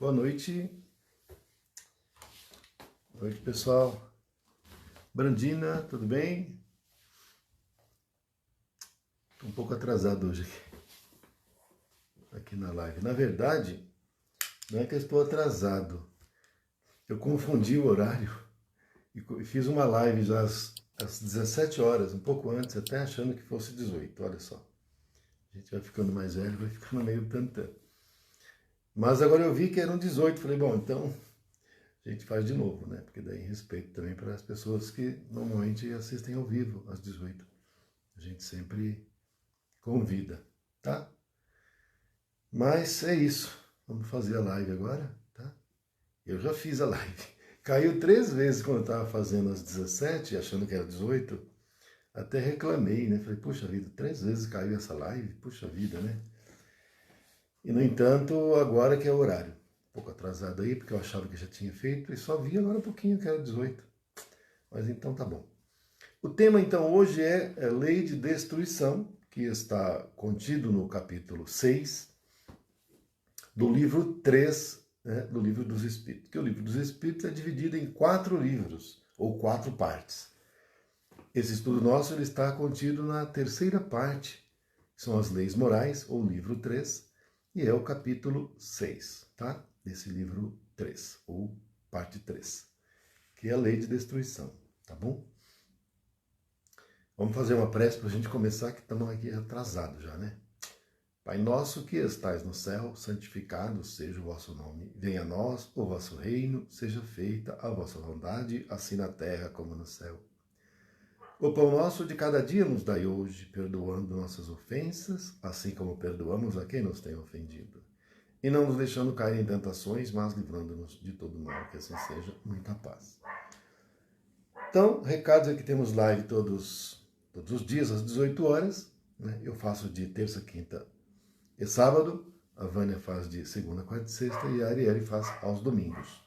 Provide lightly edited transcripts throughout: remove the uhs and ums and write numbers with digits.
Boa noite. Boa noite, pessoal. Brandina, tudo bem? Estou um pouco atrasado hoje aqui na live. Na verdade, não é que eu estou atrasado. Eu confundi o horário e fiz uma live já às 17 horas, um pouco antes, até achando que fosse 18, olha só. A gente vai ficando mais velho, vai ficando meio tantã. Mas agora eu vi que eram 18, falei, bom, então a gente faz de novo, né? Porque daí respeito também para as pessoas que normalmente assistem ao vivo às 18. A gente sempre convida, tá? Mas é isso. Vamos fazer a live agora, tá? Eu já fiz a live. Caiu 3 vezes quando eu estava fazendo às 17, achando que era 18. Até reclamei, né? Falei, puxa vida, 3 vezes caiu essa live, puxa vida, né? E, no entanto, agora que é o horário. Um pouco atrasado aí, porque eu achava que já tinha feito, e só vi agora um pouquinho que era 18. Mas então tá bom. O tema, então, hoje é Lei de Destruição, que está contido no capítulo 6 do livro 3, né, do Livro dos Espíritos. Que o Livro dos Espíritos é dividido em 4 livros, ou 4 partes. Esse estudo nosso ele está contido na terceira parte, que são as leis morais, ou livro 3, e é o capítulo 6, tá? Desse livro 3, ou parte 3, que é a lei de destruição, tá bom? Vamos fazer uma prece para a gente começar, que estamos aqui atrasados já, né? Pai nosso que estais no céu, santificado seja o vosso nome. Venha a nós o vosso reino, seja feita a vossa vontade, assim na terra como no céu. O pão nosso de cada dia nos dai hoje, perdoando nossas ofensas, assim como perdoamos a quem nos tem ofendido. E não nos deixando cair em tentações, mas livrando-nos de todo mal, que assim seja, muita paz. Então, recados é que temos live todos os dias às 18 horas, né? Eu faço de terça, quinta e sábado, a Vânia faz de segunda, quarta e sexta, e a Arielle faz aos domingos.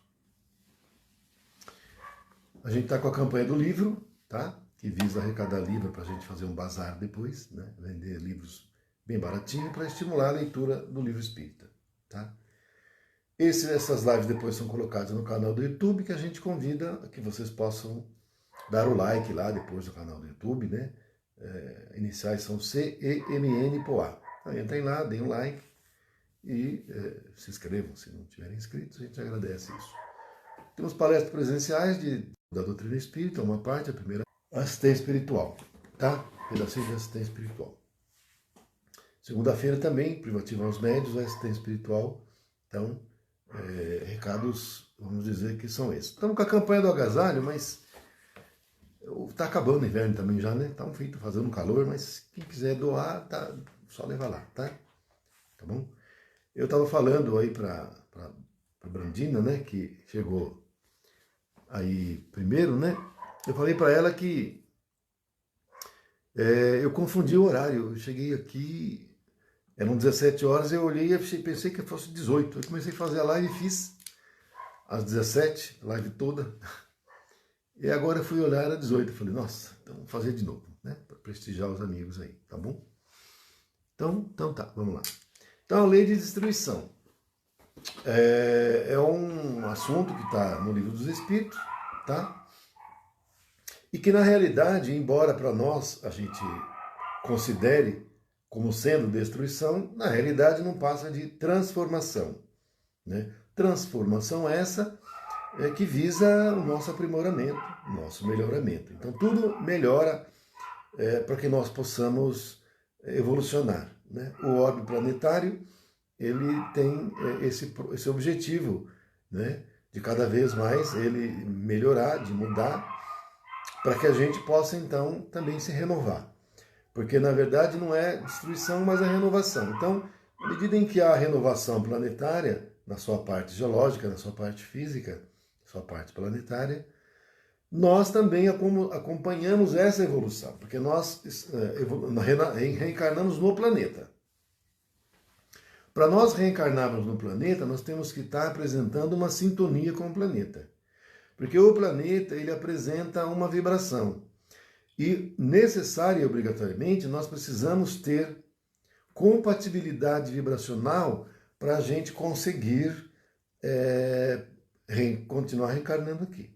A gente está com a campanha do livro, tá? Que visa arrecadar livro para a gente fazer um bazar depois, né? Vender livros bem baratinho para estimular a leitura do livro espírita, tá? Essas lives depois são colocadas no canal do YouTube, que a gente convida a que vocês possam dar o like lá depois do canal do YouTube, né? Iniciais são CEMN-POA. Então, entrem lá, deem um like e se inscrevam, se não tiverem inscritos, a gente agradece isso. Temos palestras presenciais da doutrina espírita, uma parte, a primeira, assistência espiritual, tá? Pedacinho de assistência espiritual. Segunda-feira também, privativa aos médios, assistência espiritual. Então, recados, vamos dizer que são esses. Estamos com a campanha do agasalho, mas está acabando o inverno também já, né? Está fazendo calor, mas quem quiser doar, tá, só levar lá, tá? Tá bom? Eu estava falando aí para Brandina, né, que chegou aí primeiro, né? Eu falei para ela que eu confundi o horário. Eu cheguei aqui, eram 17 horas, eu olhei e pensei que fosse 18. Eu comecei a fazer a live e fiz às 17, a live toda. E agora eu fui olhar, era 18. Eu falei, nossa, então vou fazer de novo, né? Para prestigiar os amigos aí, tá bom? Então tá, vamos lá. Então, a lei de destruição é um assunto que está no Livro dos Espíritos, tá? E que, na realidade, embora para nós a gente considere como sendo destruição, na realidade não passa de transformação, né? Transformação essa que visa o nosso aprimoramento, o nosso melhoramento. Então, tudo melhora para que nós possamos evolucionar, né? O orbe planetário ele tem esse objetivo, né, de cada vez mais ele melhorar, de mudar, para que a gente possa então também se renovar. Porque na verdade não é destruição, mas é renovação. Então, à medida em que há renovação planetária, na sua parte geológica, na sua parte física, na sua parte planetária, nós também acompanhamos essa evolução, porque nós reencarnamos no planeta. Para nós reencarnarmos no planeta, nós temos que estar apresentando uma sintonia com o planeta. Porque o planeta, ele apresenta uma vibração. E necessária e obrigatoriamente, nós precisamos ter compatibilidade vibracional para a gente conseguir continuar reencarnando aqui.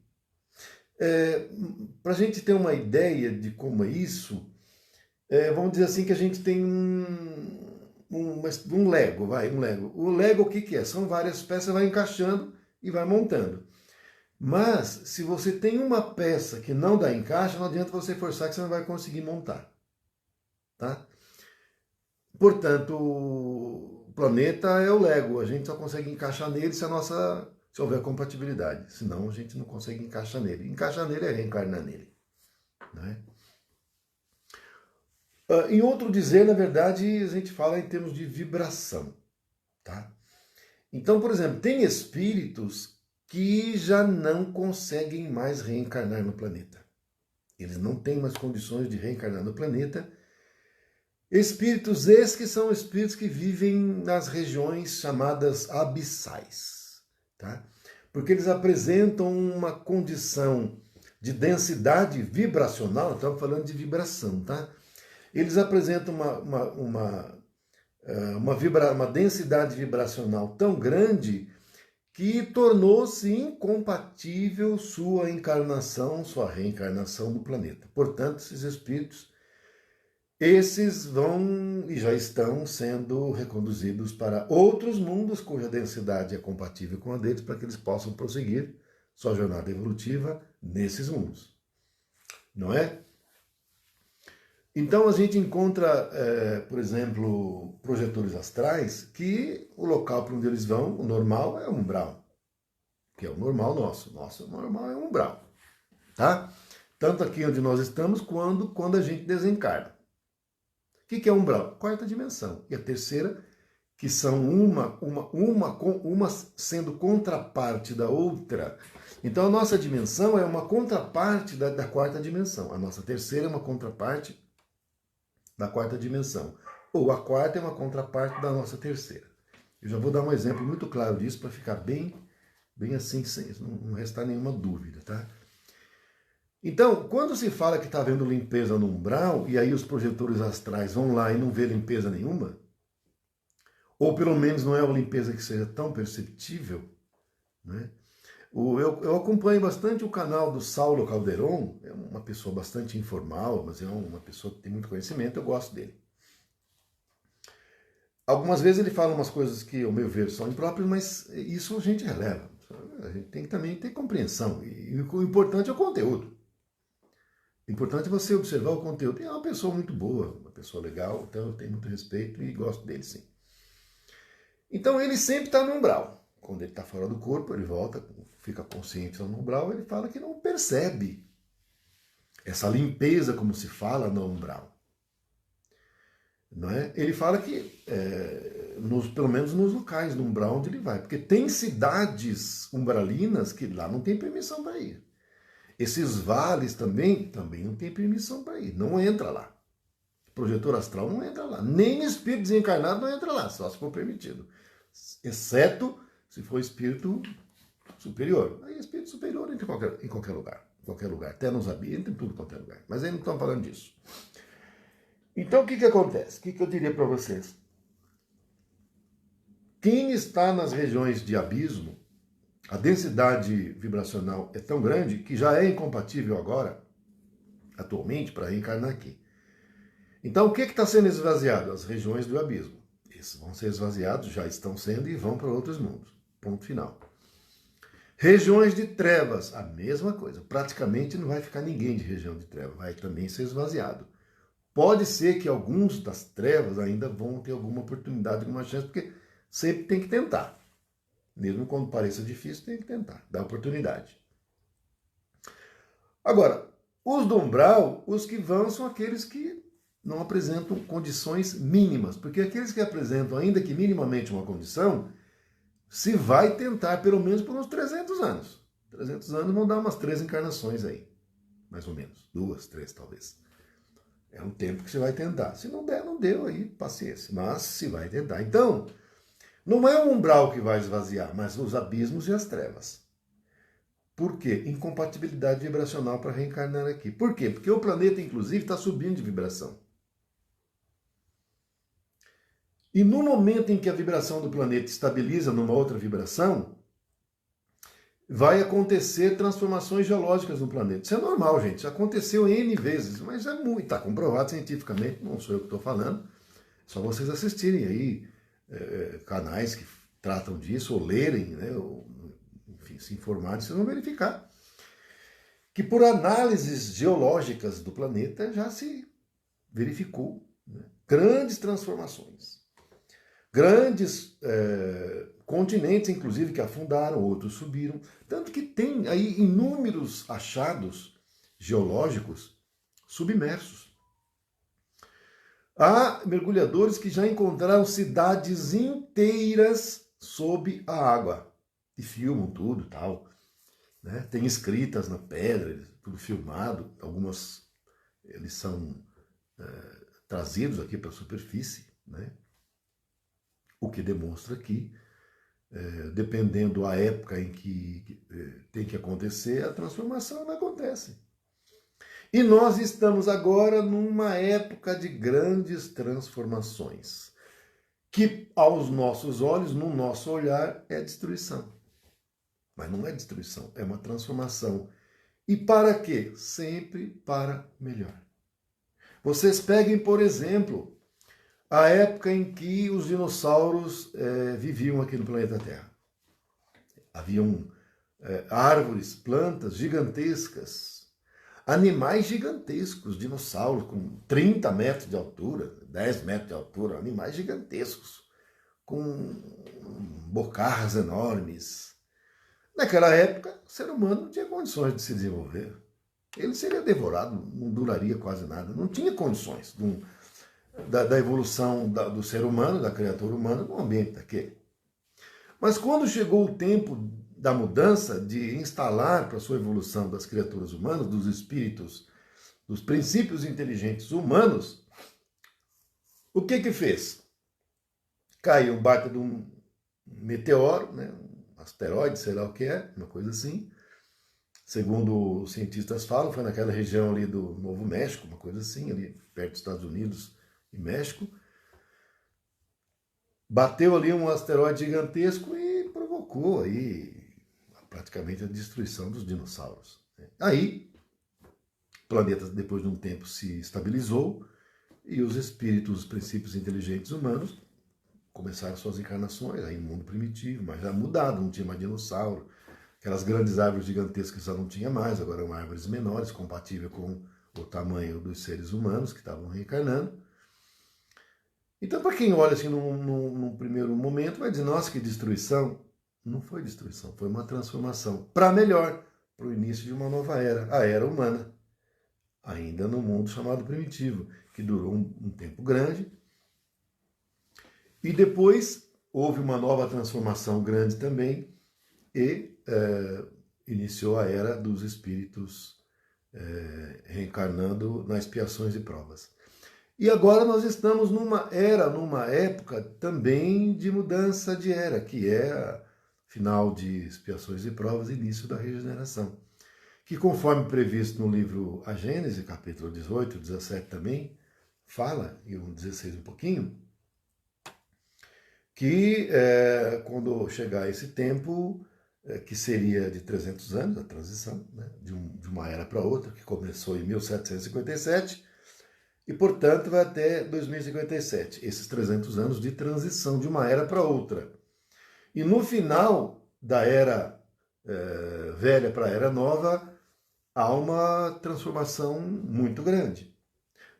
Para a gente ter uma ideia de como é isso, vamos dizer assim que a gente tem um Lego, um Lego. O Lego o que é? São várias peças, vai encaixando e vai montando. Mas, se você tem uma peça que não dá encaixe, não adianta você forçar que você não vai conseguir montar. Tá? Portanto, o planeta é o Lego, a gente só consegue encaixar nele se houver compatibilidade. Senão a gente não consegue encaixar nele. Encaixar nele é reencarnar nele. Né? Em outro dizer, na verdade, a gente fala em termos de vibração. Tá? Então, por exemplo, tem espíritos que já não conseguem mais reencarnar no planeta. Eles não têm mais condições de reencarnar no planeta. Espíritos esses que são espíritos que vivem nas regiões chamadas abissais, tá? Porque eles apresentam uma condição de densidade vibracional, estamos falando de vibração, tá? Eles apresentam uma densidade vibracional tão grande que tornou-se incompatível sua encarnação, sua reencarnação no planeta. Portanto, esses vão e já estão sendo reconduzidos para outros mundos cuja densidade é compatível com a deles, para que eles possam prosseguir sua jornada evolutiva nesses mundos. Não é? Então a gente encontra, por exemplo, projetores astrais que o local para onde eles vão, o normal é o umbral, que é o normal nosso. Nosso normal é o umbral. Tá? Tanto aqui onde nós estamos, quando a gente desencarna. O que é umbral? Quarta dimensão. E a terceira, que são uma sendo contraparte da outra. Então a nossa dimensão é uma contraparte da quarta dimensão. A nossa terceira é uma contraparte da quarta dimensão. Ou a quarta é uma contraparte da nossa terceira. Eu já vou dar um exemplo muito claro disso para ficar bem assim, sem não restar nenhuma dúvida, tá? Então, quando se fala que está havendo limpeza no umbral, e aí os projetores astrais vão lá e não vê limpeza nenhuma, ou pelo menos não é uma limpeza que seja tão perceptível, né? Eu acompanho bastante o canal do Saulo Calderon, é uma pessoa bastante informal, mas é uma pessoa que tem muito conhecimento, eu gosto dele. Algumas vezes ele fala umas coisas que, ao meu ver, são impróprias, mas isso a gente releva. A gente tem que também ter compreensão, e o importante é o conteúdo. O importante é você observar o conteúdo. E é uma pessoa muito boa, uma pessoa legal, então eu tenho muito respeito e gosto dele, sim. Então ele sempre está no umbral. Quando ele está fora do corpo, ele volta, fica consciente no umbral, ele fala que não percebe essa limpeza, como se fala no umbral. Não é? Ele fala que, pelo menos nos locais do umbral onde ele vai, porque tem cidades umbralinas que lá não tem permissão para ir. Esses vales também não tem permissão para ir, não entra lá. Projetor astral não entra lá, nem espírito desencarnado não entra lá, só se for permitido. Exceto se for espírito superior. Aí espírito superior entra em qualquer lugar. Até nos abismos, entra em tudo qualquer lugar. Mas aí não estamos falando disso. Então o que acontece? O que eu diria para vocês? Quem está nas regiões de abismo, a densidade vibracional é tão grande que já é incompatível agora, atualmente, para reencarnar aqui. Então o que está sendo esvaziado? As regiões do abismo. Esses vão ser esvaziados, já estão sendo e vão para outros mundos. Ponto final. Regiões de trevas, a mesma coisa. Praticamente não vai ficar ninguém de região de trevas, vai também ser esvaziado. Pode ser que alguns das trevas ainda vão ter alguma oportunidade, alguma chance, porque sempre tem que tentar. Mesmo quando pareça difícil, tem que tentar, dar oportunidade. Agora, os do umbral, os que vão são aqueles que não apresentam condições mínimas, porque aqueles que apresentam ainda que minimamente uma condição, se vai tentar pelo menos por uns 300 anos. 300 anos vão dar umas 3 encarnações aí, mais ou menos, 2, 3 talvez. É um tempo que você vai tentar. Se não der, não deu aí, paciência. Mas se vai tentar. Então, não é o umbral que vai esvaziar, mas os abismos e as trevas. Por quê? Incompatibilidade vibracional para reencarnar aqui. Por quê? Porque o planeta, inclusive, está subindo de vibração. E no momento em que a vibração do planeta estabiliza numa outra vibração, vai acontecer transformações geológicas no planeta. Isso é normal, gente. Aconteceu N vezes, mas é muito, está comprovado cientificamente, não sou eu que estou falando. É só vocês assistirem aí canais que tratam disso, ou lerem, né, ou, enfim, se informarem, vocês vão verificar que por análises geológicas do planeta já se verificou, né, grandes transformações. Grandes continentes, inclusive, que afundaram, outros subiram. Tanto que tem aí inúmeros achados geológicos submersos. Há mergulhadores que já encontraram cidades inteiras sob a água. E filmam tudo e tal. Né? Tem escritas na pedra, tudo filmado. Algumas eles são trazidos aqui para a superfície, né? O que demonstra que, dependendo da época em que tem que acontecer, a transformação não acontece. E nós estamos agora numa época de grandes transformações, que aos nossos olhos, no nosso olhar, é destruição. Mas não é destruição, é uma transformação. E para quê? Sempre para melhor. Vocês peguem, por exemplo, a época em que os dinossauros viviam aqui no planeta Terra. Haviam árvores, plantas gigantescas, animais gigantescos, dinossauros com 30 metros de altura, 10 metros de altura, animais gigantescos, com bocarras enormes. Naquela época, o ser humano não tinha condições de se desenvolver. Ele seria devorado, não duraria quase nada, não tinha condições da evolução do ser humano, da criatura humana, no ambiente daquele. Mas quando chegou o tempo da mudança, de instalar para a sua evolução das criaturas humanas, dos espíritos, dos princípios inteligentes humanos, o que fez? Caiu um baita de um meteoro, né, um asteroide, sei lá o que é, uma coisa assim. Segundo os cientistas falam, foi naquela região ali do Novo México, uma coisa assim, ali perto dos Estados Unidos e México. Bateu ali um asteroide gigantesco e provocou aí praticamente a destruição dos dinossauros. Aí, o planeta, depois de um tempo, se estabilizou e os espíritos, os princípios inteligentes humanos começaram suas encarnações aí no mundo primitivo, mas já mudado, não tinha mais dinossauro. Aquelas grandes árvores gigantescas já não tinha mais, agora eram árvores menores, compatíveis com o tamanho dos seres humanos que estavam reencarnando. Então, para quem olha assim num primeiro momento, vai dizer, nossa, que destruição. Não foi destruição, foi uma transformação para melhor, para o início de uma nova era, a era humana, ainda no mundo chamado primitivo, que durou um tempo grande. E depois houve uma nova transformação grande também e iniciou a era dos espíritos reencarnando nas expiações e provas. E agora nós estamos numa época também de mudança de era, que é final de expiações e provas, início da regeneração. Que conforme previsto no livro A Gênese, capítulo 18, 17 também, fala, e o 16 um pouquinho, que quando chegar esse tempo, que seria de 300 anos, a transição, né, de uma era para outra, que começou em 1757, e, portanto, vai até 2057, esses 300 anos de transição de uma era para outra. E no final da era velha para a era nova, há uma transformação muito grande.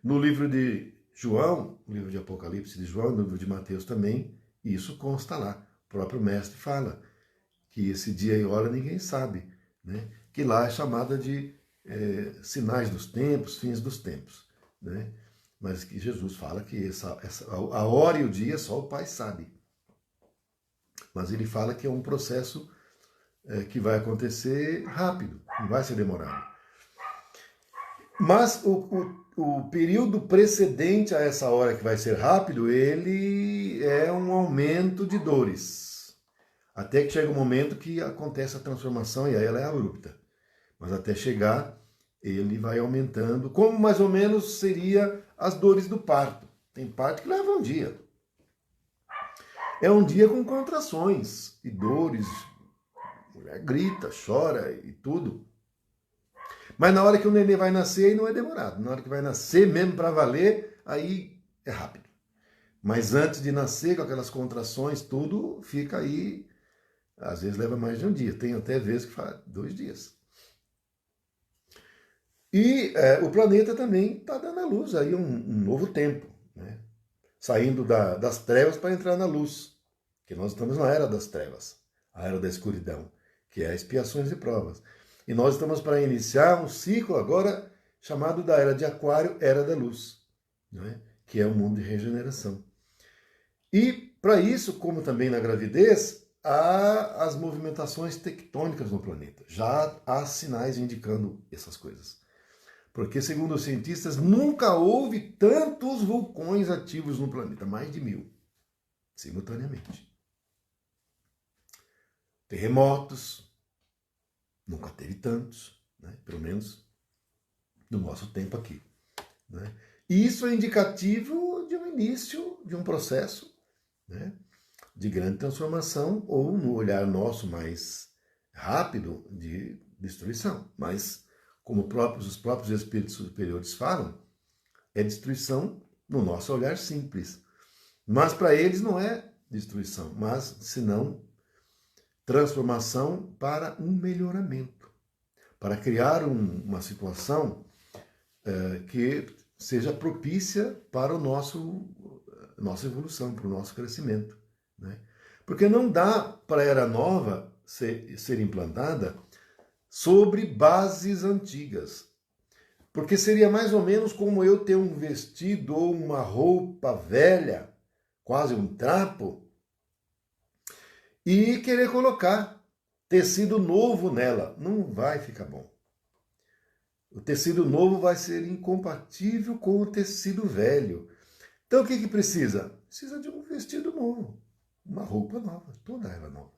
No livro de João, no livro de Apocalipse de João, no livro de Mateus também, isso consta lá. O próprio mestre fala que esse dia e hora ninguém sabe, né? Que lá é chamada de sinais dos tempos, fins dos tempos, né? Mas que Jesus fala que a hora e o dia só o Pai sabe. Mas ele fala que é um processo que vai acontecer rápido, não vai ser demorado. Mas o período precedente a essa hora que vai ser rápido, ele é um aumento de dores. Até que chega um momento que acontece a transformação e aí ela é abrupta. Mas até chegar, ele vai aumentando, como mais ou menos seria as dores do parto. Tem parto que leva um dia. É um dia com contrações e dores. A grita, chora e tudo. Mas na hora que o neném vai nascer, aí não é demorado. Na hora que vai nascer mesmo para valer, aí é rápido. Mas antes de nascer, com aquelas contrações, tudo fica aí, às vezes leva mais de um dia. Tem até vezes que faz 2 dias. E o planeta também está dando à luz aí um novo tempo, né? Saindo das trevas para entrar na luz, que nós estamos na era das trevas, a era da escuridão, que é expiações e provas. E nós estamos para iniciar um ciclo agora chamado da era de Aquário, era da luz, né? Que é um mundo de regeneração. E para isso, como também na gravidez, há as movimentações tectônicas no planeta. Já há sinais indicando essas coisas. Porque, segundo os cientistas, nunca houve tantos vulcões ativos no planeta, mais de 1000, simultaneamente. Terremotos, nunca teve tantos, né? Pelo menos no nosso tempo aqui. Né? E isso é indicativo de um início de um processo, né, de grande transformação, ou no olhar nosso mais rápido, de destruição. Mas, como os próprios espíritos superiores falam, é destruição no nosso olhar simples. Mas para eles não é destruição, mas senão transformação para um melhoramento, para criar uma situação que seja propícia para nossa evolução, para o nosso crescimento. Né? Porque não dá para a era nova ser implantada sobre bases antigas. Porque seria mais ou menos como eu ter um vestido ou uma roupa velha, quase um trapo, e querer colocar tecido novo nela. Não vai ficar bom. O tecido novo vai ser incompatível com o tecido velho. Então o que precisa? Precisa de um vestido novo, uma roupa nova, toda ela nova.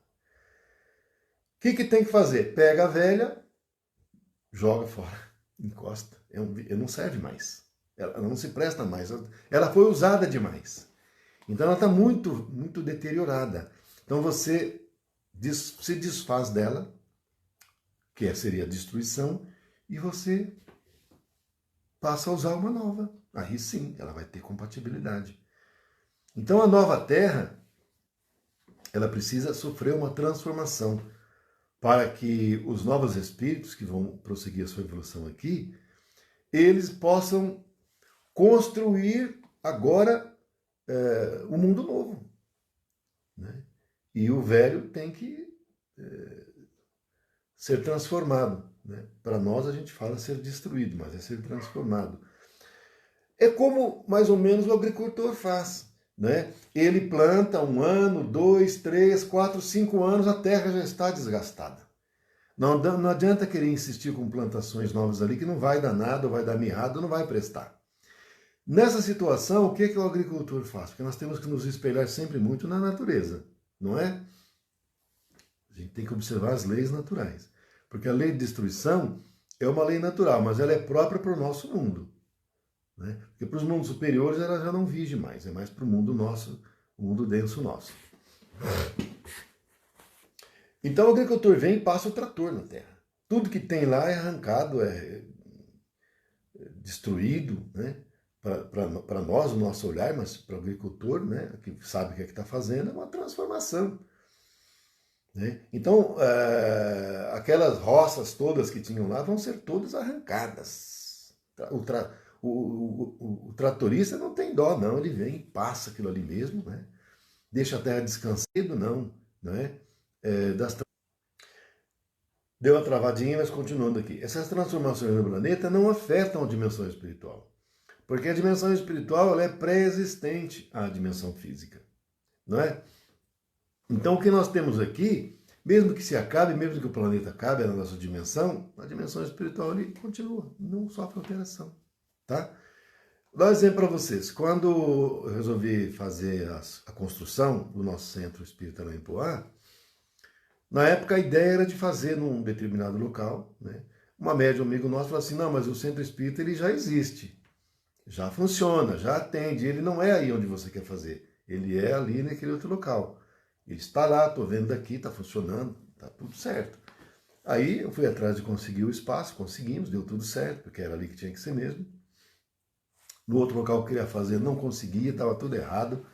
O que tem que fazer? Pega a velha, joga fora, encosta, não serve mais. Ela não se presta mais, ela foi usada demais. Então ela está muito, muito deteriorada. Então você se desfaz dela, que seria a destruição, e você passa a usar uma nova. Aí sim, ela vai ter compatibilidade. Então a nova Terra, ela precisa sofrer uma transformação para que os novos espíritos que vão prosseguir a sua evolução aqui, eles possam construir agora um mundo novo. Né? E o velho tem que ser transformado. Né? Para nós a gente fala ser destruído, mas é ser transformado. É como mais ou menos o agricultor faz. Né? Ele planta 1 ano, 2, 3, 4, 5 anos, a terra já está desgastada. Não adianta querer insistir com plantações novas ali, que não vai dar nada, ou vai dar mirrado, não vai prestar. Nessa situação, o que o agricultor faz? Porque nós temos que nos espelhar sempre muito na natureza, não é? A gente tem que observar as leis naturais. Porque a lei de destruição é uma lei natural, mas ela é própria para o nosso mundo. Né? Porque para os mundos superiores ela já não vige mais, é mais para o mundo nosso, o mundo denso nosso. Então o agricultor vem e passa o trator na terra. Tudo que tem lá é arrancado, é destruído, né? Para nós, o nosso olhar, mas para o agricultor, né, que sabe o que está fazendo, é uma transformação. Né? Então, aquelas roças todas que tinham lá vão ser todas arrancadas. O tratorista não tem dó, não. Ele vem e passa aquilo ali mesmo, né? Deixa a terra descansada, não. Né? Deu uma travadinha, mas continuando aqui. Essas transformações no planeta não afetam a dimensão espiritual. Porque a dimensão espiritual ela é pré-existente à dimensão física. Não é? Então o que nós temos aqui, mesmo que se acabe, mesmo que o planeta acabe na nossa dimensão, a dimensão espiritual ali continua, não sofre alteração. Tá? Vou dar um exemplo para vocês. Quando eu resolvi fazer a construção do nosso centro espírita lá em Poá, na época a ideia era de fazer num determinado local, né? Uma médium amigo nosso falou assim, não, mas o centro espírita ele já existe, já funciona, já atende, ele não é aí onde você quer fazer, ele é ali naquele outro local. Ele está lá, estou vendo daqui, está funcionando, está tudo certo. Aí eu fui atrás de conseguir o espaço, conseguimos, deu tudo certo, porque era ali que tinha que ser mesmo. No outro local que eu queria fazer, não conseguia, estava tudo errado.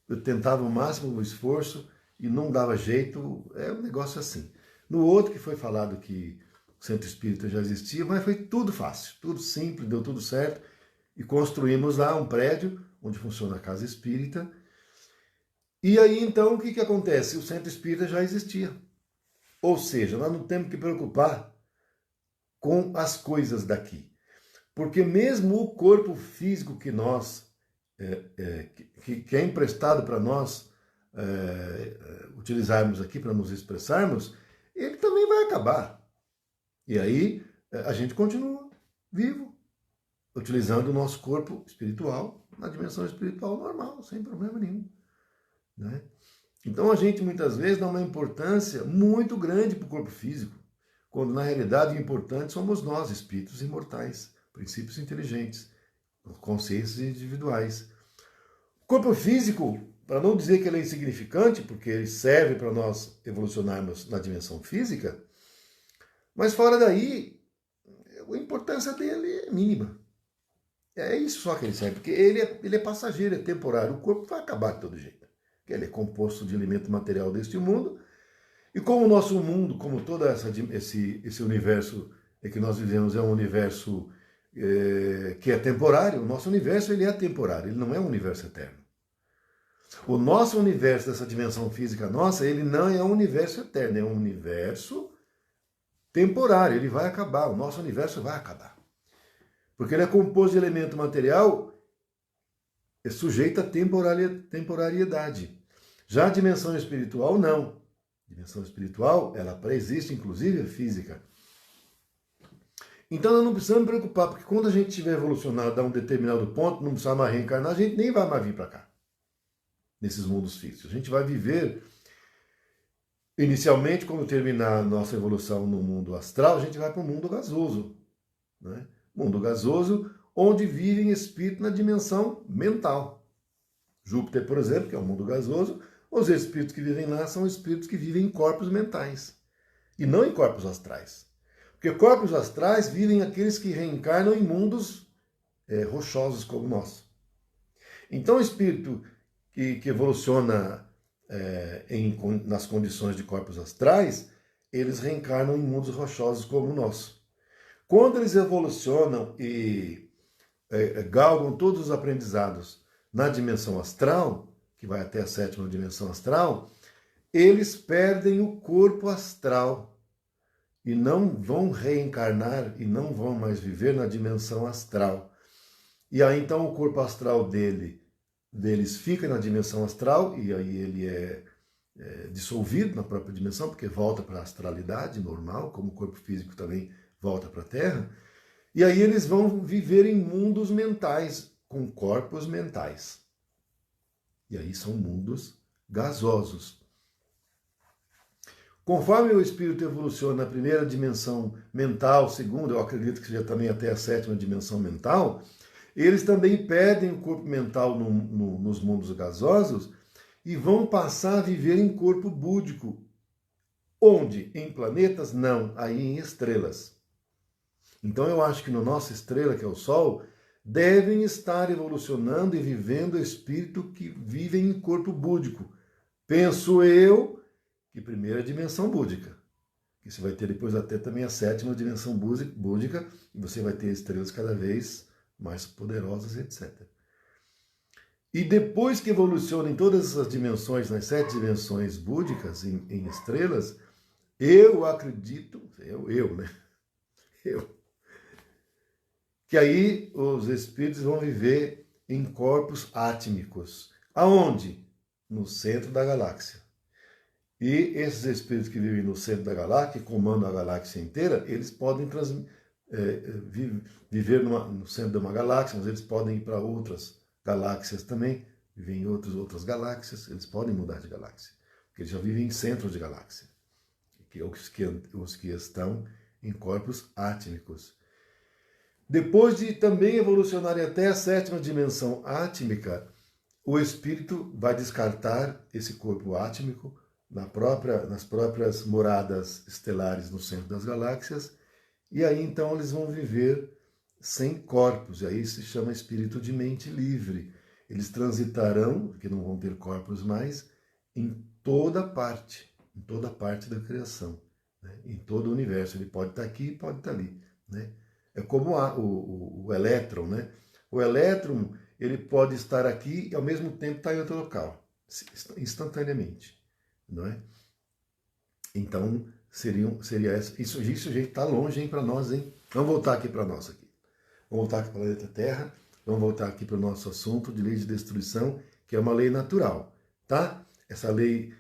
Eu tentava o máximo o esforço e não dava jeito, é um negócio assim. No outro que foi falado que o centro espírita já existia, mas foi tudo fácil, tudo simples, deu tudo certo. E construímos lá um prédio onde funciona a casa espírita. E aí então o que acontece? O centro espírita já existia. Ou seja, nós não temos que preocupar com as coisas daqui. Porque mesmo o corpo físico que nós, que é emprestado para nós utilizarmos aqui para nos expressarmos, ele também vai acabar. E aí a gente continua vivo, utilizando o nosso corpo espiritual na dimensão espiritual normal, sem problema nenhum. Né? Então a gente muitas vezes dá uma importância muito grande para o corpo físico, quando na realidade o importante somos nós, espíritos imortais, princípios inteligentes, consciências individuais. O corpo físico, para não dizer que ele é insignificante, porque ele serve para nós evolucionarmos na dimensão física, mas fora daí, a importância dele é mínima. É isso só que ele serve, porque ele é passageiro, é temporário, o corpo vai acabar de todo jeito. Ele é composto de elemento material deste mundo, e como o nosso mundo, como todo esse universo que nós vivemos é um universo que é temporário, o nosso universo ele é temporário, ele não é um universo eterno. O nosso universo, dessa dimensão física nossa, ele não é um universo eterno, é um universo temporário, ele vai acabar, o nosso universo vai acabar. Porque ele é composto de elemento material sujeito a temporariedade. Já a dimensão espiritual, não. A dimensão espiritual, ela pré-existe, inclusive, a física. Então nós não precisamos nos preocupar, porque quando a gente estiver evolucionado a um determinado ponto, não precisa mais reencarnar, a gente nem vai mais vir para cá, nesses mundos físicos. A gente vai viver, inicialmente, quando terminar a nossa evolução no mundo astral, a gente vai para o mundo gasoso. Né? Mundo gasoso, onde vivem espíritos na dimensão mental. Júpiter, por exemplo, que é o mundo gasoso, os espíritos que vivem lá são espíritos que vivem em corpos mentais, e não em corpos astrais. Porque corpos astrais vivem aqueles que reencarnam em mundos rochosos como o nosso. Então o espírito que evoluciona nas condições de corpos astrais, eles reencarnam em mundos rochosos como o nosso. Quando eles evolucionam e galgam todos os aprendizados na dimensão astral, que vai até a 7ª dimensão astral, eles perdem o corpo astral e não vão reencarnar e não vão mais viver na dimensão astral. E aí então o corpo astral deles fica na dimensão astral e aí ele é dissolvido na própria dimensão, porque volta para a astralidade normal, como o corpo físico também volta para a Terra. E aí eles vão viver em mundos mentais, com corpos mentais. E aí são mundos gasosos. Conforme o espírito evoluciona na primeira dimensão mental, segunda, eu acredito que seja também até a 7ª dimensão mental, eles também perdem o corpo mental nos mundos gasosos e vão passar a viver em corpo búdico. Onde? Em planetas? Não, aí em estrelas. Então eu acho que na nossa estrela, que é o Sol, devem estar evolucionando e vivendo espírito que vivem em corpo búdico. Penso eu que primeira dimensão búdica. Que você vai ter depois até também a 7ª dimensão búdica, e você vai ter estrelas cada vez mais poderosas, etc. E depois que evolucionem todas essas dimensões, nas 7 dimensões búdicas, em estrelas, eu acredito, que aí os espíritos vão viver em corpos átmicos. Aonde? No centro da galáxia. E esses espíritos que vivem no centro da galáxia, que comandam a galáxia inteira, eles podem viver no centro de uma galáxia, mas eles podem ir para outras galáxias também, viver em outras galáxias, eles podem mudar de galáxia, porque eles já vivem em centros de galáxia, que é os que estão em corpos átmicos. Depois de também evolucionar até a 7ª dimensão átmica, o espírito vai descartar esse corpo átmico nas próprias moradas estelares no centro das galáxias, e aí então eles vão viver sem corpos, e aí se chama espírito de mente livre. Eles transitarão, porque não vão ter corpos mais, em toda parte da criação, né? Em todo o universo. Ele pode estar aqui, pode estar ali, né? É como o elétron, né? O elétron, ele pode estar aqui e ao mesmo tempo estar em outro local, instantaneamente, não é? Então, seria isso, gente, está longe, hein, para nós, hein? Vamos voltar aqui para nós aqui. Vamos voltar aqui para o planeta Terra, vamos voltar aqui para o nosso assunto de lei de destruição, que é uma lei natural, tá? Essa lei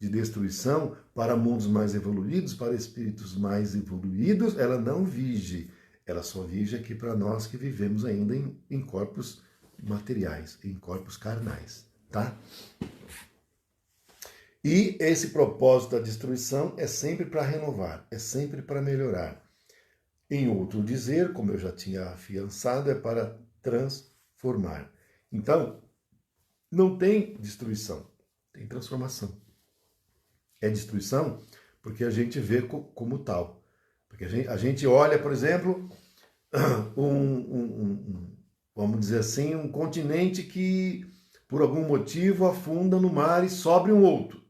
de destruição para mundos mais evoluídos, para espíritos mais evoluídos, ela não vige. Ela só vige aqui para nós que vivemos ainda em corpos materiais, em corpos carnais, tá? E esse propósito da destruição é sempre para renovar, é sempre para melhorar. Em outro dizer, como eu já tinha afiançado, é para transformar. Então, não tem destruição, tem transformação. É destruição porque a gente vê como tal. Porque a gente olha, por exemplo, vamos dizer assim, um continente que, por algum motivo, afunda no mar e sobe um outro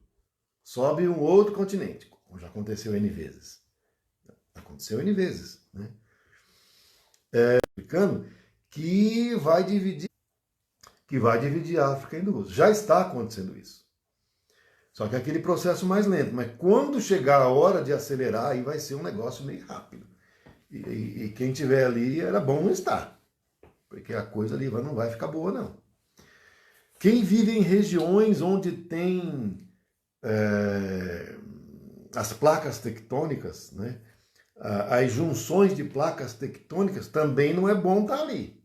continente, como já aconteceu N vezes. Aconteceu N vezes, né? Explicando que vai dividir a África em duas. Já está acontecendo isso. Só que é aquele processo mais lento. Mas quando chegar a hora de acelerar, aí vai ser um negócio meio rápido. E quem tiver ali era bom não estar. Porque a coisa ali não vai ficar boa, não. Quem vive em regiões onde tem as placas tectônicas, né? As junções de placas tectônicas, também não é bom estar ali.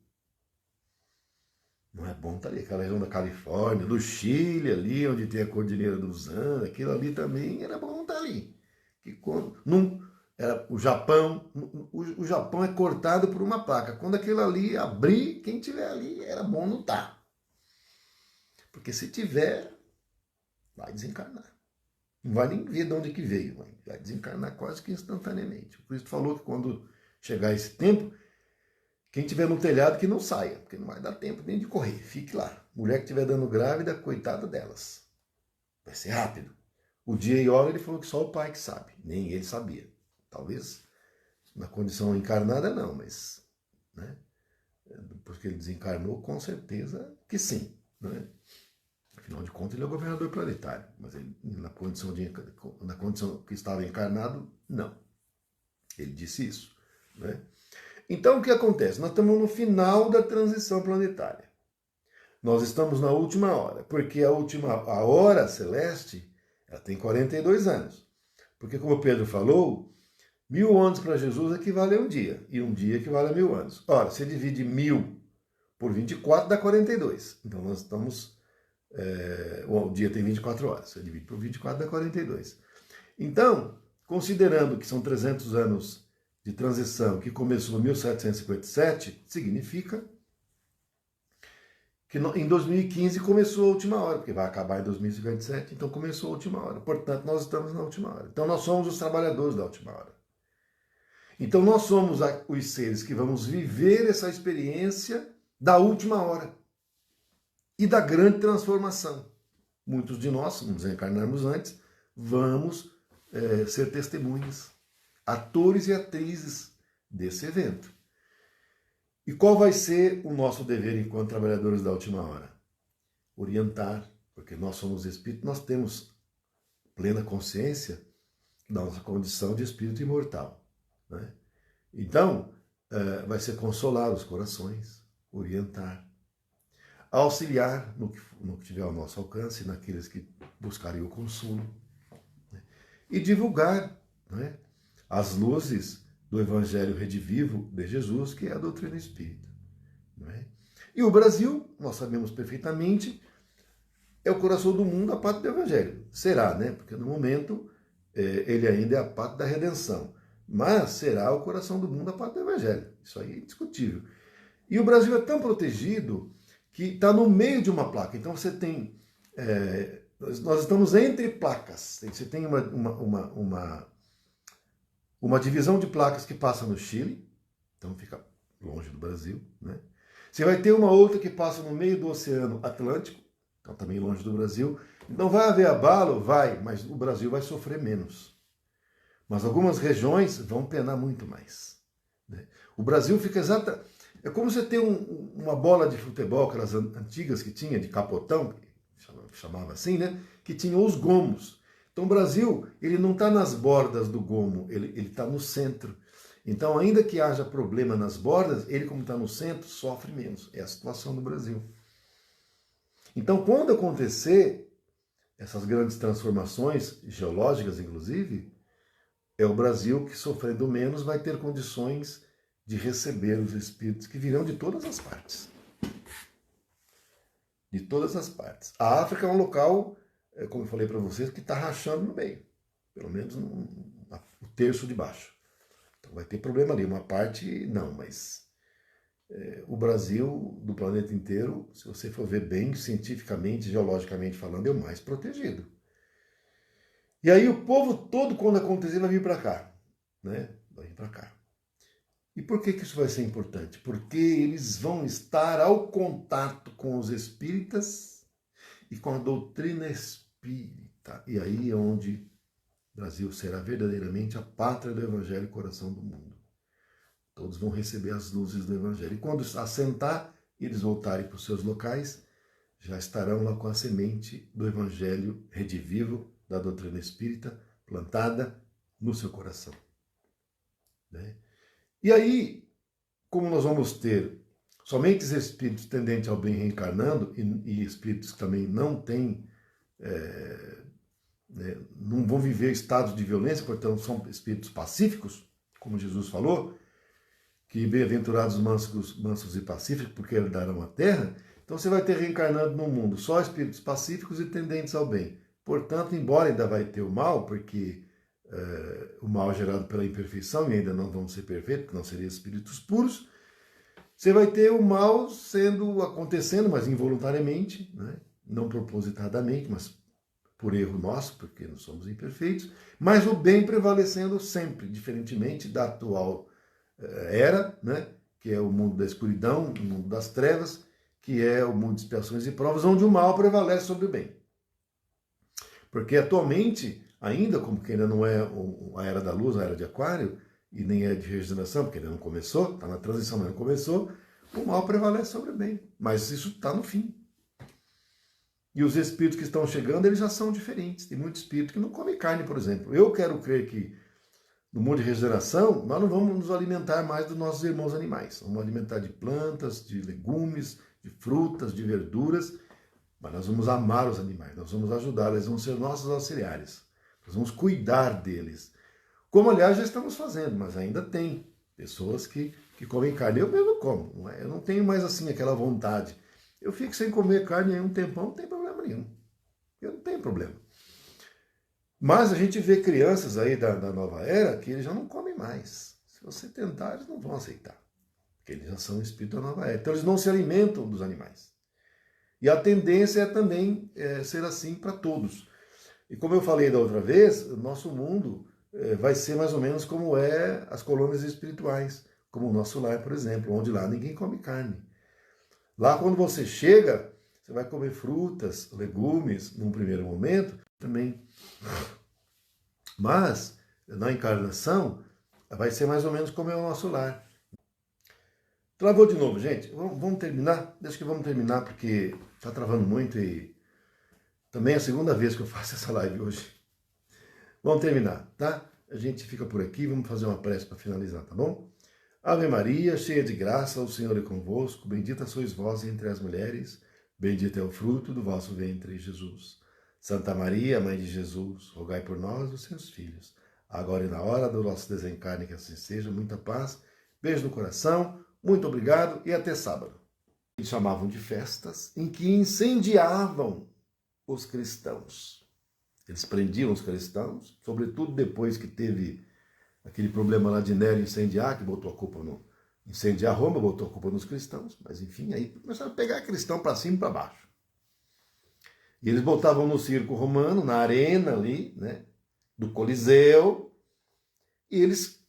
Não é bom estar ali. Aquela região da Califórnia, do Chile, ali onde tem a Cordilheira dos Andes, aquilo ali também era bom estar ali. O Japão é cortado por uma placa. Quando aquilo ali abrir, quem tiver ali era bom não estar. Porque se tiver, vai desencarnar. Não vai nem ver de onde que veio, vai desencarnar quase que instantaneamente. O Cristo falou que quando chegar esse tempo, quem estiver no telhado que não saia, porque não vai dar tempo nem de correr, fique lá. Mulher que estiver dando grávida, coitada delas. Vai ser rápido. O dia e hora ele falou que só o pai que sabe, nem ele sabia. Talvez na condição encarnada não, mas né, depois que ele desencarnou, com certeza que sim, né? Afinal de contas, ele é o governador planetário, mas ele, na condição que estava encarnado, não. Ele disse isso, né? Então, o que acontece? Nós estamos no final da transição planetária. Nós estamos na última hora, porque a hora celeste, ela tem 42 anos. Porque, como o Pedro falou, 1000 anos para Jesus equivale a um dia, e um dia equivale a 1000 anos. Ora, se divide 1000 por 24, dá 42. Então, nós estamos... o dia tem 24 horas, você divide por 24, dá 42. Então, considerando que são 300 anos de transição, que começou em 1757, significa que em 2015 começou a última hora, porque vai acabar em 2057, então começou a última hora. Portanto, nós estamos na última hora. Então, nós somos os trabalhadores da última hora. Então, nós somos os seres que vamos viver essa experiência da última hora e da grande transformação. Muitos de nós, se nos reencarnarmos antes, vamos ser testemunhas, atores e atrizes desse evento. E qual vai ser o nosso dever enquanto trabalhadores da última hora? Orientar, porque nós somos espíritos, nós temos plena consciência da nossa condição de espírito imortal, né? Então, vai ser consolar os corações, orientar, auxiliar no que tiver ao nosso alcance, naqueles que buscarem o consolo, né? E divulgar, né, as luzes do Evangelho redivivo de Jesus, que é a doutrina espírita, né? E o Brasil, nós sabemos perfeitamente, é o coração do mundo, a pátria do Evangelho. Será, né? Porque no momento ele ainda é a pátria da redenção, mas será o coração do mundo, a pátria do Evangelho. Isso aí é indiscutível. E o Brasil é tão protegido que está no meio de uma placa. Então você tem Nós estamos entre placas. Você tem uma divisão de placas que passa no Chile, então fica longe do Brasil, né? Você vai ter uma outra que passa no meio do Oceano Atlântico, então também longe do Brasil. Então vai haver abalo? Vai, mas o Brasil vai sofrer menos. Mas algumas regiões vão penar muito mais, né? O Brasil fica exata. É como você ter uma bola de futebol, aquelas antigas que tinha, de capotão, que chamava assim, né? Que tinha os gomos. Então o Brasil, ele não está nas bordas do gomo, ele está no centro. Então, ainda que haja problema nas bordas, ele, como está no centro, sofre menos. É a situação do Brasil. Então, quando acontecer essas grandes transformações, geológicas inclusive, é o Brasil que, sofrendo menos, vai ter condições de receber os espíritos que virão de todas as partes. De todas as partes. A África é um local, como eu falei para vocês, que está rachando no meio. Pelo menos o terço de baixo. Então vai ter problema ali. Uma parte, não, mas o Brasil, do planeta inteiro, se você for ver bem, cientificamente, geologicamente falando, é o mais protegido. E aí o povo todo, quando acontecer, vai vir para cá, né? Vai vir para cá. E por que isso vai ser importante? Porque eles vão estar ao contato com os espíritas e com a doutrina espírita. E aí é onde o Brasil será verdadeiramente a pátria do Evangelho e coração do mundo. Todos vão receber as luzes do Evangelho. E quando assentar, eles voltarem para os seus locais, já estarão lá com a semente do Evangelho redivivo, da doutrina espírita, plantada no seu coração, né? E aí, como nós vamos ter somente os espíritos tendentes ao bem reencarnando, e espíritos que também não têm, não vão viver estados de violência, portanto são espíritos pacíficos, como Jesus falou, que bem-aventurados mansos e pacíficos, porque herdarão a terra. Então você vai ter reencarnando no mundo só espíritos pacíficos e tendentes ao bem. Portanto, embora ainda vai ter o mal, porque o mal é gerado pela imperfeição e ainda não vão ser perfeitos, porque não seriam espíritos puros, você vai ter o mal acontecendo, mas involuntariamente, né? Não propositadamente, mas por erro nosso, porque nós somos imperfeitos, mas o bem prevalecendo sempre, diferentemente da atual era, né? Que é o mundo da escuridão, o mundo das trevas, que é o mundo de expiações e provas, onde o mal prevalece sobre o bem. Porque atualmente, ainda como que ainda não é a era da luz, a era de aquário, e nem é de regeneração, porque ainda não começou, está na transição, mas não começou, o mal prevalece sobre o bem. Mas isso está no fim. E os espíritos que estão chegando, eles já são diferentes. Tem muito espírito que não come carne, por exemplo. Eu quero crer que no mundo de regeneração, nós não vamos nos alimentar mais dos nossos irmãos animais. Vamos alimentar de plantas, de legumes, de frutas, de verduras, mas nós vamos amar os animais, nós vamos ajudar, eles vão ser nossos auxiliares. Nós vamos cuidar deles. Como, aliás, já estamos fazendo, mas ainda tem pessoas que comem carne. Eu mesmo como, não é? Eu não tenho mais assim aquela vontade. Eu fico sem comer carne aí um tempão, não tem problema nenhum. Eu não tenho problema. Mas a gente vê crianças aí da nova era que eles já não comem mais. Se você tentar, eles não vão aceitar. Porque eles já são espíritos da nova era. Então eles não se alimentam dos animais. E a tendência é também ser assim para todos. E como eu falei da outra vez, o nosso mundo vai ser mais ou menos como é as colônias espirituais. Como o nosso lar, por exemplo, onde lá ninguém come carne. Lá quando você chega, você vai comer frutas, legumes, num primeiro momento, também. Mas, na encarnação, vai ser mais ou menos como é o nosso lar. Travou de novo, gente. Vamos terminar? Acho que vamos terminar, porque está travando muito e também é a segunda vez que eu faço essa live hoje. Vamos terminar, tá? A gente fica por aqui, vamos fazer uma prece para finalizar, tá bom? Ave Maria, cheia de graça, o Senhor é convosco, bendita sois vós entre as mulheres, bendito é o fruto do vosso ventre, Jesus. Santa Maria, Mãe de Jesus, rogai por nós, os seus filhos, agora e na hora do nosso desencarne, que assim seja. Muita paz, beijo no coração, muito obrigado e até sábado. Eles chamavam de festas em que incendiavam os cristãos. Eles prendiam os cristãos, sobretudo depois que teve aquele problema lá de Nero incendiar, que botou a culpa incendiar Roma, botou a culpa nos cristãos, mas enfim, aí começaram a pegar cristão para cima e para baixo. E eles botavam no circo romano, na arena ali, né, do Coliseu, e eles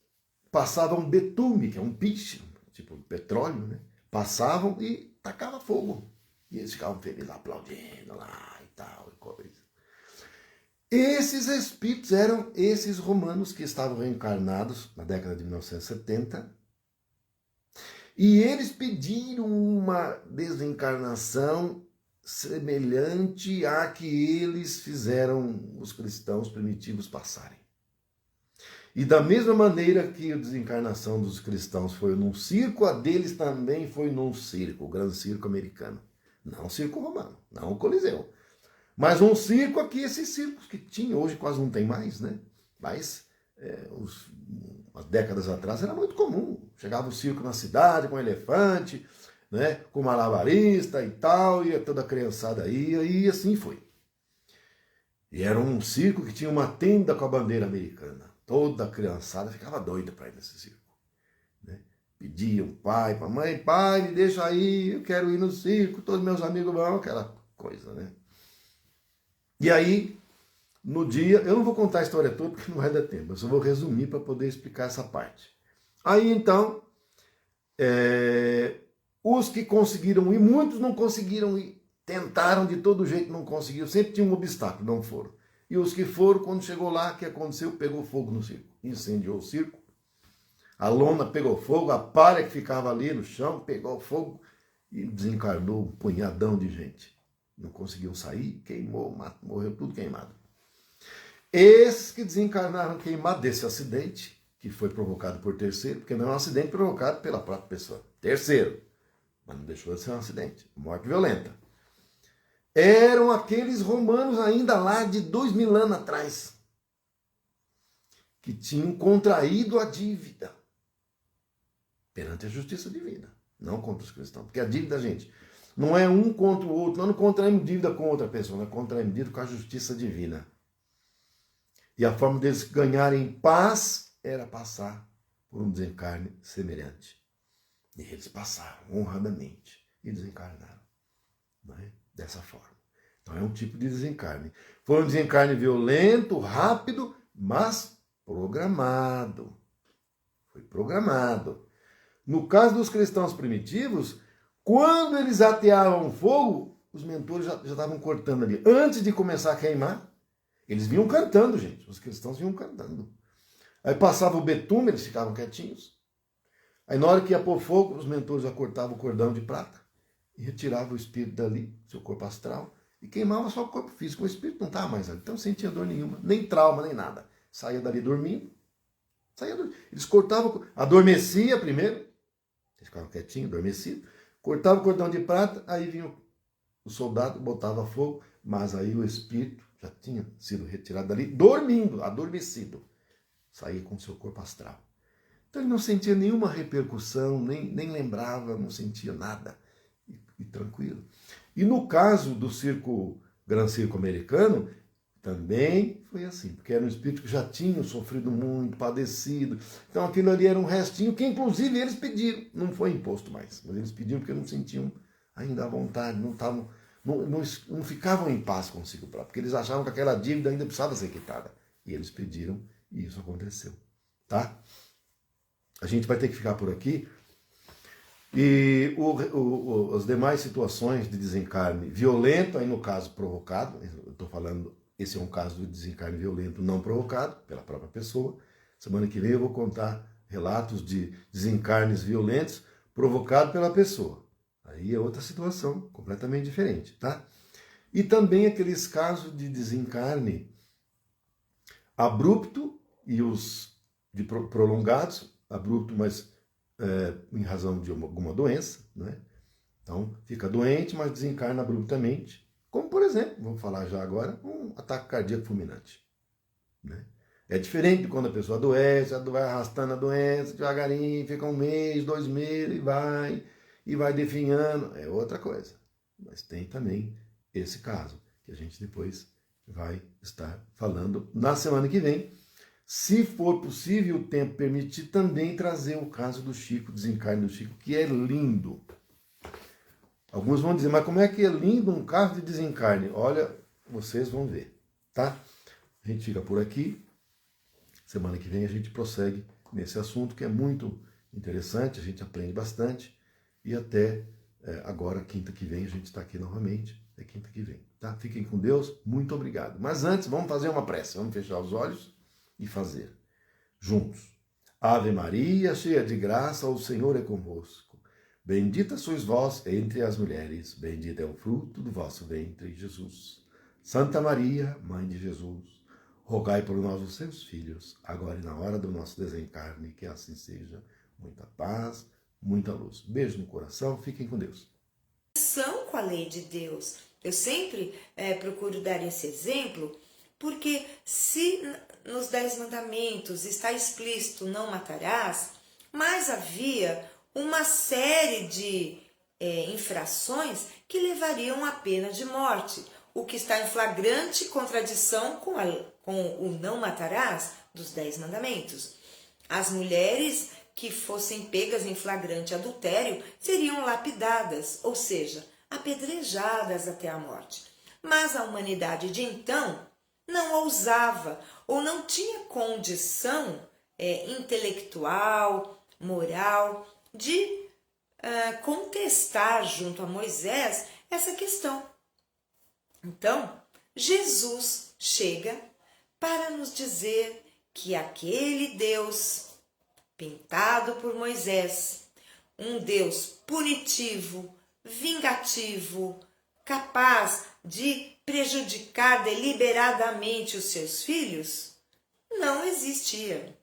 passavam betume, que é um piche, tipo petróleo, né? Passavam e tacava fogo. E eles ficavam felizes aplaudindo lá e tal, e coisa. Esses espíritos eram esses romanos que estavam reencarnados na década de 1970. E eles pediram uma desencarnação semelhante à que eles fizeram os cristãos primitivos passarem. E da mesma maneira que a desencarnação dos cristãos foi num circo, a deles também foi num circo, o grande circo americano. Não o circo romano, não o Coliseu. Mas um circo aqui, esses circos que tinha, hoje quase não tem mais, né? Mas umas décadas atrás era muito comum. Chegava o circo na cidade com elefante, né? Com malabarista e tal, e toda a criançada ia, e assim foi. E era um circo que tinha uma tenda com a bandeira americana. Toda a criançada ficava doida para ir nesse circo. Né? Pediam pai, para mãe, pai, me deixa aí, eu quero ir no circo, todos meus amigos vão, aquela coisa, né? E aí, no dia, eu não vou contar a história toda porque não vai dar tempo, eu só vou resumir para poder explicar essa parte. Aí então, os que conseguiram ir, muitos não conseguiram ir, tentaram de todo jeito, não conseguiram, sempre tinha um obstáculo, não foram. E os que foram, quando chegou lá, o que aconteceu? Pegou fogo no circo, incendiou o circo, a lona pegou fogo, a palha que ficava ali no chão pegou fogo e desencarnou um punhadão de gente. Não conseguiam sair, queimou, morreu tudo queimado. Esses que desencarnaram queimados desse acidente, que foi provocado por terceiro, porque não é um acidente provocado pela própria pessoa. Terceiro, mas não deixou de ser um acidente, morte violenta. Eram aqueles romanos ainda lá de 2000 anos atrás, que tinham contraído a dívida perante a justiça divina, não contra os cristãos. Porque a dívida, gente, não é um contra o outro, nós não contraímos dívida com outra pessoa, nós contraímos dívida com a justiça divina. E a forma deles ganharem paz era passar por um desencarne semelhante. E eles passaram honradamente e desencarnaram. Não é? Dessa forma. Então é um tipo de desencarne. Foi um desencarne violento, rápido, mas programado. Foi programado. No caso dos cristãos primitivos, quando eles ateavam fogo, os mentores já estavam cortando ali. Antes de começar a queimar, eles vinham cantando, gente. Os cristãos vinham cantando. Aí passava o betume, eles ficavam quietinhos. Aí na hora que ia pôr fogo, os mentores já cortavam o cordão de prata e retiravam o espírito dali, seu corpo astral, e queimava só o corpo físico. O espírito não estava mais ali, então não sentia dor nenhuma, nem trauma, nem nada. Saía dali dormindo. Eles cortavam, adormecia primeiro, eles ficavam quietinhos, adormecidos, cortava o cordão de prata, aí vinha o soldado, botava fogo, mas aí o espírito já tinha sido retirado dali, dormindo, adormecido. Saía com o seu corpo astral. Então ele não sentia nenhuma repercussão, nem lembrava, não sentia nada. E tranquilo. E no caso do Gran Circo americano, também foi assim, porque era um espírito que já tinha sofrido muito, padecido. Então aquilo ali era um restinho que inclusive eles pediram, não foi imposto mais, mas eles pediram porque não sentiam ainda a vontade, não ficavam em paz consigo próprio, porque eles achavam que aquela dívida ainda precisava ser quitada. E eles pediram e isso aconteceu. Tá? A gente vai ter que ficar por aqui. E as demais situações de desencarne violento, aí no caso provocado, eu estou falando, esse é um caso de desencarne violento não provocado pela própria pessoa. Semana que vem eu vou contar relatos de desencarnes violentos provocados pela pessoa. Aí é outra situação completamente diferente, tá? E também aqueles casos de desencarne abrupto e os de prolongados, abrupto, mas em razão de alguma doença, né? Então fica doente, mas desencarna abruptamente, como por exemplo, vamos falar já agora, um ataque cardíaco fulminante, né? É diferente de quando a pessoa adoece, ela vai arrastando a doença devagarinho, fica 1 mês, 2 meses e vai definhando, é outra coisa. Mas tem também esse caso, que a gente depois vai estar falando na semana que vem. Se for possível, o tempo permitir, também trazer o caso do Chico, desencarne do Chico, que é lindo. Alguns vão dizer, mas como é que é lindo um caso de desencarne? Olha, vocês vão ver, tá? A gente fica por aqui. Semana que vem a gente prossegue nesse assunto que é muito interessante, a gente aprende bastante. E até agora, quinta que vem, a gente está aqui novamente. É quinta que vem, tá? Fiquem com Deus, muito obrigado. Mas antes, vamos fazer uma prece. Vamos fechar os olhos e fazer juntos. Ave Maria, cheia de graça, o Senhor é convosco. Bendita sois vós entre as mulheres, bendito é o fruto do vosso ventre, Jesus. Santa Maria, Mãe de Jesus, rogai por nós, os seus filhos, agora e na hora do nosso desencarne, que assim seja. Muita paz, muita luz. Beijo no coração, fiquem com Deus. São com a lei de Deus. Eu sempre procuro dar esse exemplo, porque se nos 10 mandamentos está explícito não matarás, mas havia uma série de infrações que levariam à pena de morte, o que está em flagrante contradição com o não matarás dos 10 mandamentos. As mulheres que fossem pegas em flagrante adultério seriam lapidadas, ou seja, apedrejadas até a morte. Mas a humanidade de então não ousava ou não tinha condição intelectual, moral, de contestar junto a Moisés essa questão. Então, Jesus chega para nos dizer que aquele Deus pintado por Moisés, um Deus punitivo, vingativo, capaz de prejudicar deliberadamente os seus filhos, não existia.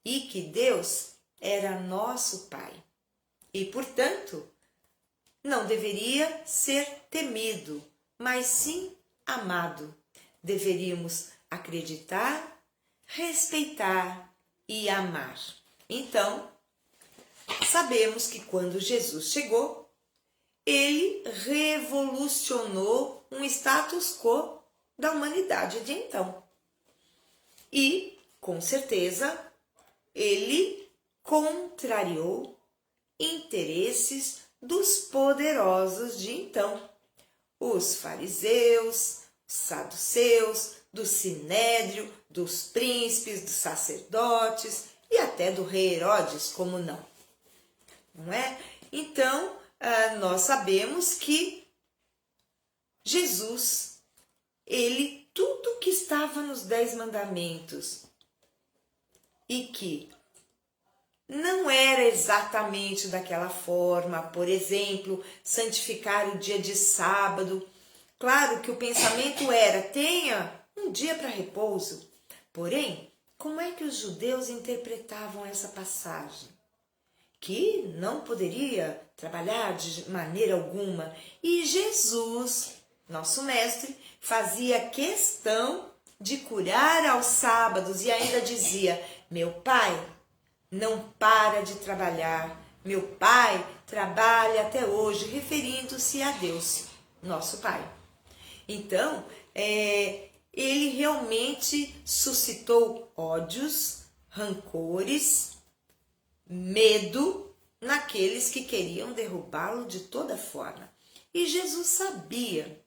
E que Deus era nosso Pai. E, portanto, não deveria ser temido, mas sim amado. Deveríamos acreditar, respeitar e amar. Então, sabemos que quando Jesus chegou, ele revolucionou um status quo da humanidade de então. E, com certeza, ele contrariou interesses dos poderosos de então. Os fariseus, os saduceus, do sinédrio, dos príncipes, dos sacerdotes e até do rei Herodes, como não? Não é? Então, nós sabemos que Jesus, ele, tudo que estava nos 10 mandamentos e que não era exatamente daquela forma, por exemplo, santificar o dia de sábado. Claro que o pensamento era, tenha um dia para repouso. Porém, como é que os judeus interpretavam essa passagem? Que não poderia trabalhar de maneira alguma. E Jesus, nosso mestre, fazia questão de curar aos sábados e ainda dizia, meu Pai não para de trabalhar, meu Pai trabalha até hoje, referindo-se a Deus, nosso Pai. Então, ele realmente suscitou ódios, rancores, medo naqueles que queriam derrubá-lo de toda forma. E Jesus sabia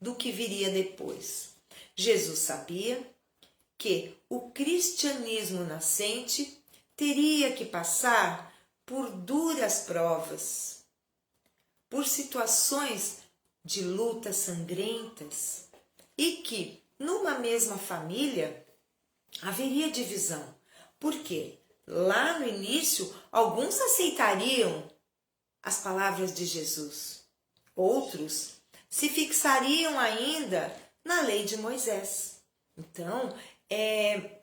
do que viria depois. Jesus sabia que o cristianismo nascente teria que passar por duras provas, por situações de lutas sangrentas e que numa mesma família haveria divisão. Por quê? Lá no início, alguns aceitariam as palavras de Jesus. Outros se fixariam ainda na lei de Moisés. Então,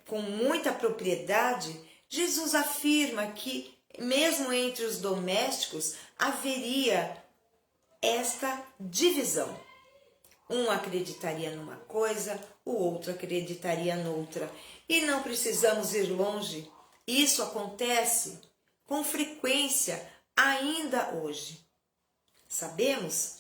com muita propriedade, Jesus afirma que, mesmo entre os domésticos, haveria esta divisão. Um acreditaria numa coisa, o outro acreditaria noutra. E não precisamos ir longe. Isso acontece com frequência ainda hoje. Sabemos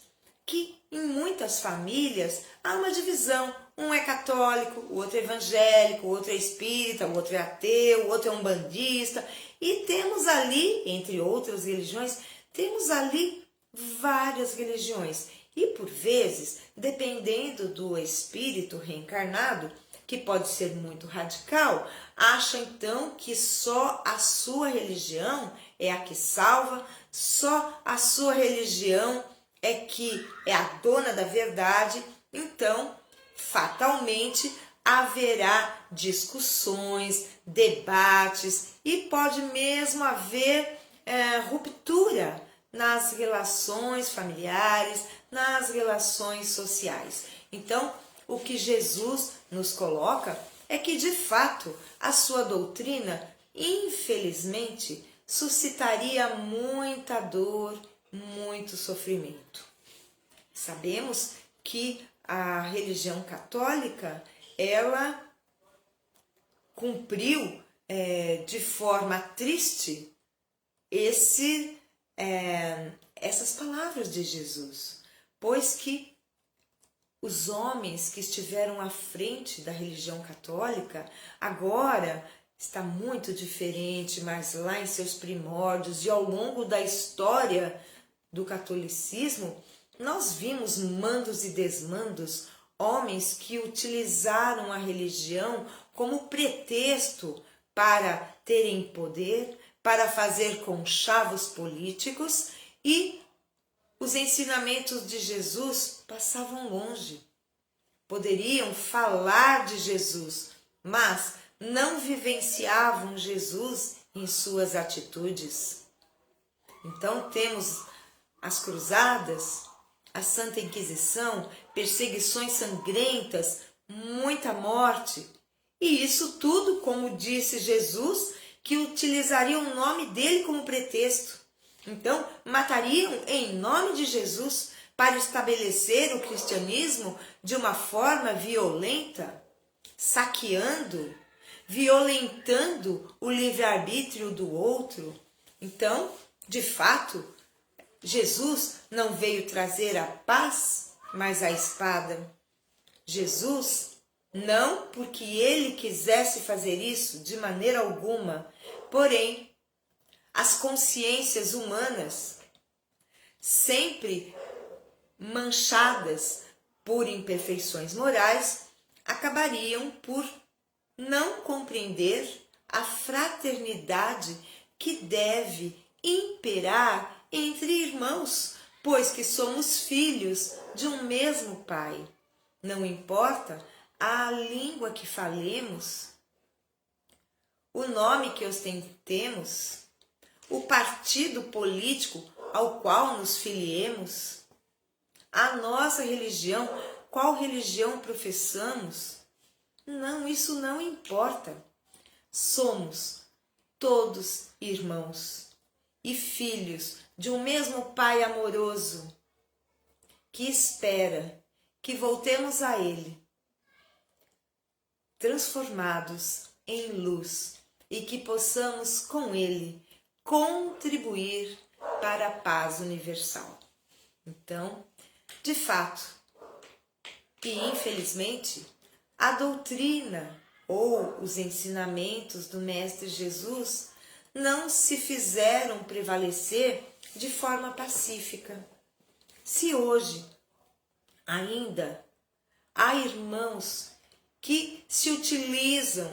que em muitas famílias há uma divisão. Um é católico, o outro é evangélico, o outro é espírita, o outro é ateu, o outro é umbandista. E temos ali, entre outras religiões, temos ali várias religiões. E por vezes, dependendo do espírito reencarnado, que pode ser muito radical, acha então que só a sua religião é a que salva, só a sua religião é que é a dona da verdade, então fatalmente haverá discussões, debates e pode mesmo haver ruptura nas relações familiares, nas relações sociais. Então, o que Jesus nos coloca é que, de fato, a sua doutrina, infelizmente, suscitaria muita dor, muito sofrimento. Sabemos que a religião católica, ela cumpriu de forma triste essas palavras de Jesus, pois que os homens que estiveram à frente da religião católica, agora está muito diferente, mas lá em seus primórdios e ao longo da história do catolicismo, nós vimos mandos e desmandos, homens que utilizaram a religião como pretexto para terem poder, para fazer conchavos políticos, e os ensinamentos de Jesus passavam longe. Poderiam falar de Jesus, mas não vivenciavam Jesus em suas atitudes. Então temos as cruzadas, a Santa Inquisição, perseguições sangrentas, muita morte. E isso tudo, como disse Jesus, que utilizariam o nome dele como pretexto. Então, matariam em nome de Jesus para estabelecer o cristianismo de uma forma violenta, saqueando, violentando o livre-arbítrio do outro. Então, de fato, Jesus não veio trazer a paz, mas a espada. Jesus, não porque ele quisesse fazer isso de maneira alguma, porém, as consciências humanas, sempre manchadas por imperfeições morais, acabariam por não compreender a fraternidade que deve imperar entre irmãos, pois que somos filhos de um mesmo Pai. Não importa a língua que falemos, o nome que ostentemos, o partido político ao qual nos filiemos, a nossa religião, qual religião professamos. Não, isso não importa. Somos todos irmãos e filhos de um mesmo Pai amoroso que espera que voltemos a Ele, transformados em luz, e que possamos com Ele contribuir para a paz universal. Então, de fato, e infelizmente, a doutrina ou os ensinamentos do Mestre Jesus não se fizeram prevalecer de forma pacífica. Se hoje ainda há irmãos que se utilizam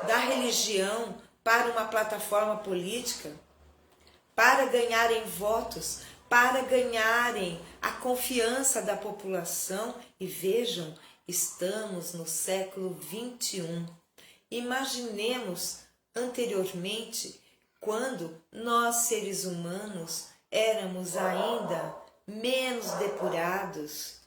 da religião para uma plataforma política, para ganharem votos, para ganharem a confiança da população, e vejam, estamos no século XXI. Imaginemos anteriormente, quando nós seres humanos éramos ainda menos depurados,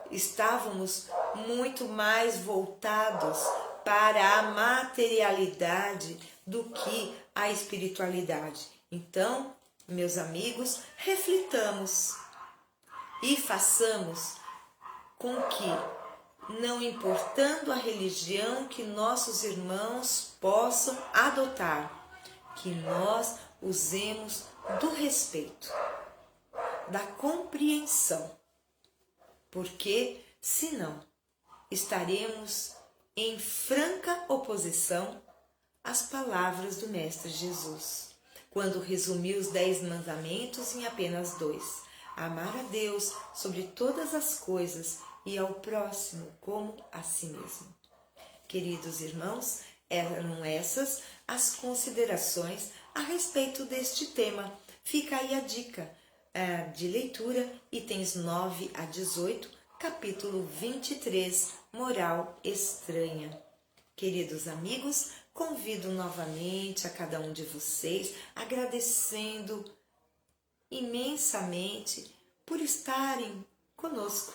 estávamos muito mais voltados para a materialidade do que a espiritualidade. Então, meus amigos, reflitamos e façamos com que, não importando a religião que nossos irmãos possam adotar, que nós usemos do respeito, da compreensão, porque senão estaremos em franca oposição às palavras do Mestre Jesus, quando resumiu os 10 mandamentos em apenas 2. amar a Deus sobre todas as coisas e ao próximo como a si mesmo. Queridos irmãos, eram essas as considerações a respeito deste tema. Fica aí a dica de leitura, itens 9 a 18, capítulo 23, Moral Estranha. Queridos amigos, convido novamente a cada um de vocês, agradecendo imensamente por estarem conosco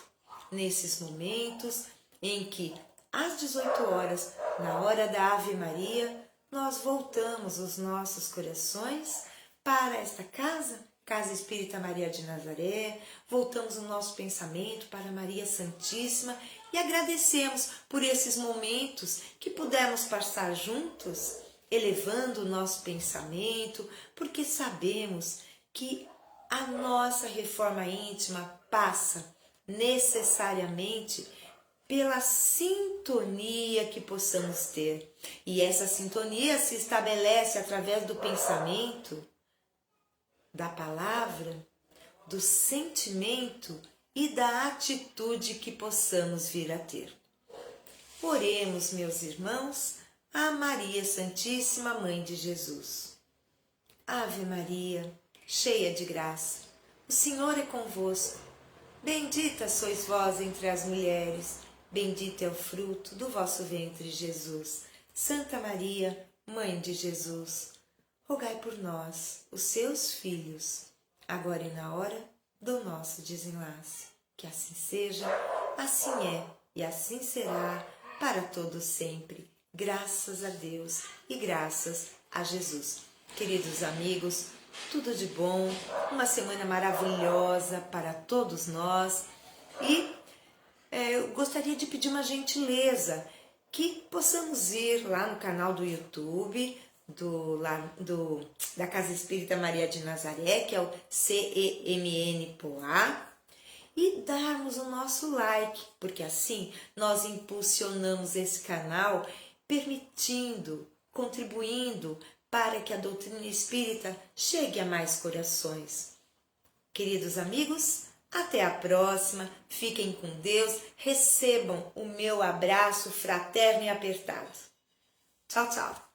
nesses momentos em que, às 18 horas, na hora da Ave Maria, nós voltamos os nossos corações para esta Casa Espírita Maria de Nazaré, voltamos o nosso pensamento para Maria Santíssima e agradecemos por esses momentos que pudemos passar juntos, elevando o nosso pensamento, porque sabemos que a nossa reforma íntima passa necessariamente pela sintonia que possamos ter. E essa sintonia se estabelece através do pensamento, da palavra, do sentimento e da atitude que possamos vir a ter. Oremos, meus irmãos, a Maria Santíssima, Mãe de Jesus. Ave Maria, cheia de graça, o Senhor é convosco. Bendita sois vós entre as mulheres, bendito é o fruto do vosso ventre, Jesus. Santa Maria, Mãe de Jesus, rogai por nós, os seus filhos, agora e na hora do nosso desenlace. Que assim seja, assim é e assim será para todo sempre. Graças a Deus e graças a Jesus. Queridos amigos, tudo de bom, uma semana maravilhosa para todos nós e eu gostaria de pedir uma gentileza, que possamos ir lá no canal do YouTube da Casa Espírita Maria de Nazaré, que é o CEMN Poá, e darmos o nosso like, porque assim nós impulsionamos esse canal, permitindo, contribuindo para que a doutrina espírita chegue a mais corações. Queridos amigos, até a próxima, fiquem com Deus, recebam o meu abraço fraterno e apertado. Tchau, tchau!